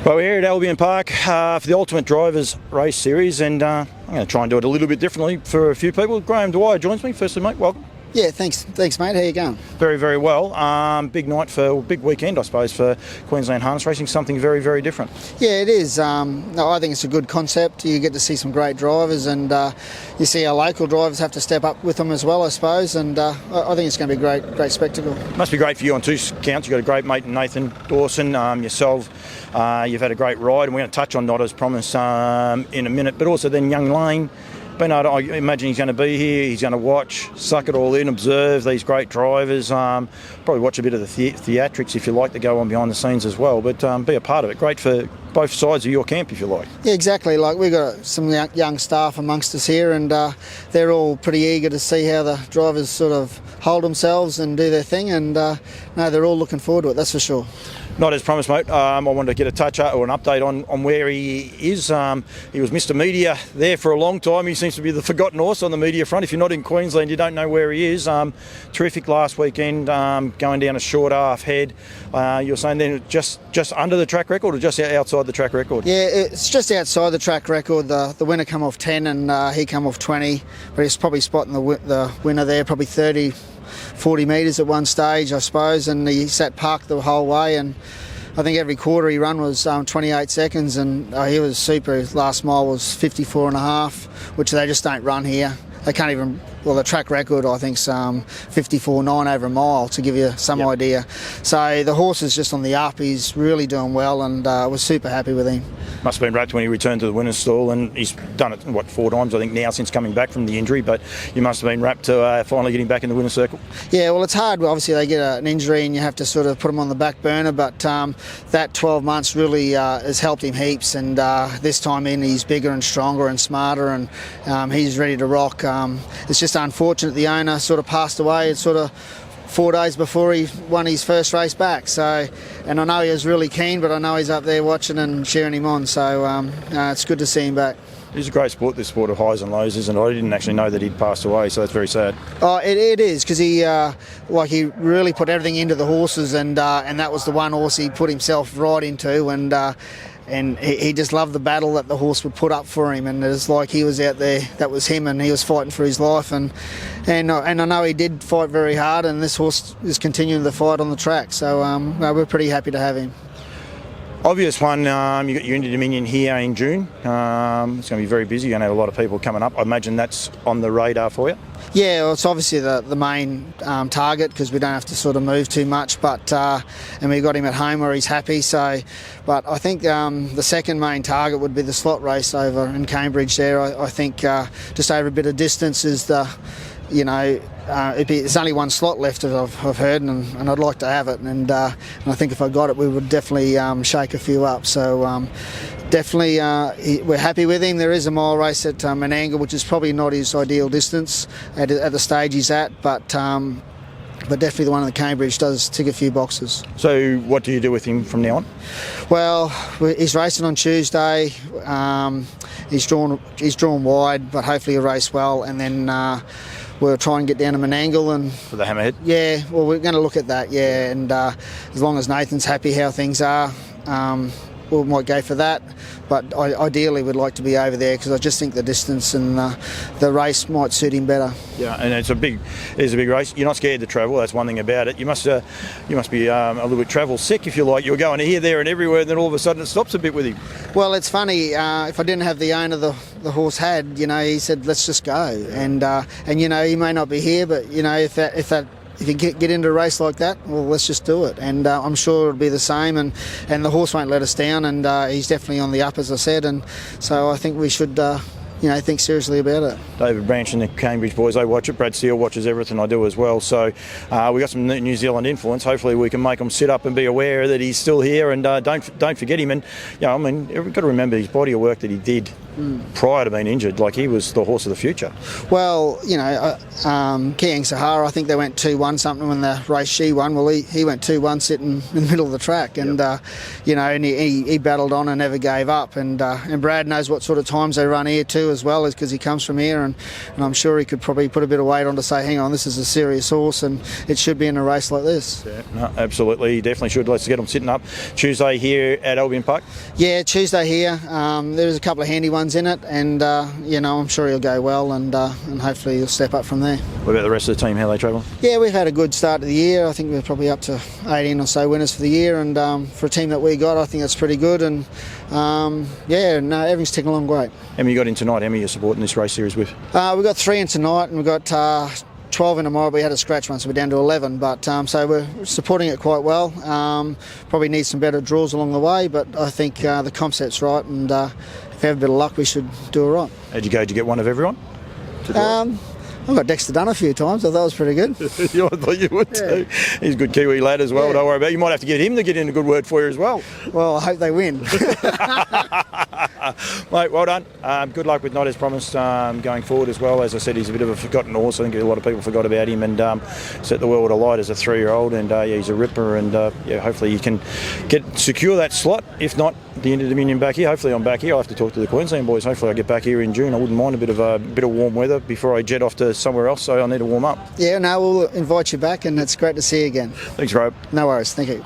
Well, we're here at Albion Park for the Ultimate Drivers Race Series, and I'm going to try and do it a little bit differently for a few people. Graham Dwyer joins me. Firstly, mate, welcome. Yeah, thanks mate. How you going? Very, very well. Big weekend, I suppose, for Queensland harness racing. Something very, very different. Yeah, it is. No, I think it's a good concept. You get to see some great drivers, and you see our local drivers have to step up with them as well, I suppose. And I think it's going to be a great spectacle. Must be great for you on two counts. You've got a great mate, Nathan Dawson. Yourself, you've had a great ride, and we're going to touch on that as promised in a minute. But also then young Lane. Bernard, I imagine he's going to be here, he's going to watch, suck it all in, observe these great drivers, probably watch a bit of the theatrics if you like to go on behind the scenes as well, but be a part of it. Great for both sides of your camp if you like. Yeah, exactly. Like, we've got some young staff amongst us here, and they're all pretty eager to see how the drivers sort of hold themselves and do their thing, and no, they're all looking forward to it, that's for sure. Not as promised, mate. I wanted to get a touch or an update on where he is. He was Mr. Media there for a long time. He seems to be the forgotten horse on the media front. If you're not in Queensland, you don't know where he is. Terrific last weekend, going down a short half head. You're saying then just under the track record or just outside the track record? Yeah, it's just outside the track record. The winner come off 10 and he come off 20, but he's probably spotting the winner there, probably 40 metres at one stage, I suppose, and he sat parked the whole way, and I think every quarter he run was 28 seconds, and he was super. His last mile was 54 and a half, which they just don't run here. They can't even, well, the track record I think's 54.9 over a mile, to give you some idea. So the horse is just on the up. He's really doing well, and I was super happy with him. Must have been wrapped when he returned to the winner's stall, and he's done it, 4 times I think now since coming back from the injury, but you must have been wrapped to finally getting back in the winner's circle. Yeah, well, it's hard. Obviously they get an injury and you have to sort of put him on the back burner, but that 12 months really has helped him heaps, and this time in he's bigger and stronger and smarter, and he's ready to rock. It's just unfortunate the owner sort of passed away. It's sort of 4 days before he won his first race back. So, and I know he was really keen, but I know he's up there watching and cheering him on. So it's good to see him back. It's a great sport, this sport of highs and lows, isn't it? I didn't actually know that he'd passed away, so that's very sad. Oh, it is, because he really put everything into the horses, and that was the one horse he put himself right into, and he just loved the battle that the horse would put up for him, and it was like he was out there, that was him, and he was fighting for his life, and I know he did fight very hard, and this horse is continuing the fight on the track, so we're pretty happy to have him. Obvious one, you got your Inter Dominion here in June. It's going to be very busy. You're going to have a lot of people coming up. I imagine that's on the radar for you? Yeah, well, it's obviously the main target, because we don't have to sort of move too much, but and we got him at home where he's happy. So, but I think the second main target would be the slot race over in Cambridge there. I think just over a bit of distance is the, there's only one slot left, I've heard, and I'd like to have it. And I think if I got it, we would definitely shake a few up. So definitely we're happy with him. There is a mile race at Menangle, which is probably not his ideal distance at the stage he's at, but definitely the one in the Cambridge does tick a few boxes. So what do you do with him from now on? Well, he's racing on Tuesday. He's drawn wide, but hopefully he'll race well, and then we'll try and get down to Menangle and for the hammerhead. Yeah, well, we're going to look at that. Yeah, and as long as Nathan's happy how things are, we might go for that. But ideally, we'd like to be over there, because I just think the distance and the race might suit him better. Yeah, and it's a big race. You're not scared to travel. That's one thing about it. You must be a little bit travel sick, if you like. You're going here, there, and everywhere, and then all of a sudden it stops a bit with him. Well, it's funny. If I didn't have the owner the horse had, he said, let's just go. And he may not be here, but if you get into a race like that, well, let's just do it. And I'm sure it'll be the same, and the horse won't let us down, and he's definitely on the up, as I said, and so I think we should think seriously about it. David Branch and the Cambridge boys, they watch it. Brad Steele watches everything I do as well. So we got some New Zealand influence. Hopefully we can make them sit up and be aware that he's still here, and don't forget him. And we've got to remember his body of work that he did prior to being injured, like he was the horse of the future. Well, Kiang Sahara, I think they went 2-1 something when the race she won. Well, he went 2-1 sitting in the middle of the track, and and he battled on and never gave up. And Brad knows what sort of times they run here too, as well, as because he comes from here, and I'm sure he could probably put a bit of weight on to say, hang on, this is a serious horse, and it should be in a race like this. Yeah, no, absolutely, he definitely should. Let's get him sitting up Tuesday here at Albion Park. Yeah, Tuesday here. There's a couple of handy ones in it, and I'm sure he'll go well, and hopefully he'll step up from there. What about the rest of the team? How they travel? Yeah, we've had a good start to the year. I think we're probably up to 18 or so winners for the year, and for a team that we got, I think that's pretty good. And everything's ticking along great. How many you got in tonight? How many are you supporting this race series with? We've got 3 in tonight, and we've got 12 in tomorrow. We had a scratch one, so we're down to 11. But so we're supporting it quite well. Probably need some better draws along the way, but I think the concept's right, and if we have a bit of luck, we should do it right. How'd you go? Did you get one of everyone? I've got Dexter Dunn a few times. I thought it was pretty good. I thought you would too. He's a good Kiwi lad as well. Don't worry about it. You might have to get him to get in a good word for you as well. Well, I hope they win. Mate, well done. Good luck with Not As Promised going forward as well. As I said, he's a bit of a forgotten horse. I think a lot of people forgot about him, and set the world alight as a 3-year-old. And he's a ripper. And hopefully you can secure that slot. If not, the Inter-Dominion back here. Hopefully I'm back here. I'll have to talk to the Queensland boys. Hopefully I get back here in June. I wouldn't mind a bit of warm weather before I jet off to somewhere else. So I need to warm up. Yeah, no, we'll invite you back, and it's great to see you again. Thanks, Rob. No worries. Thank you.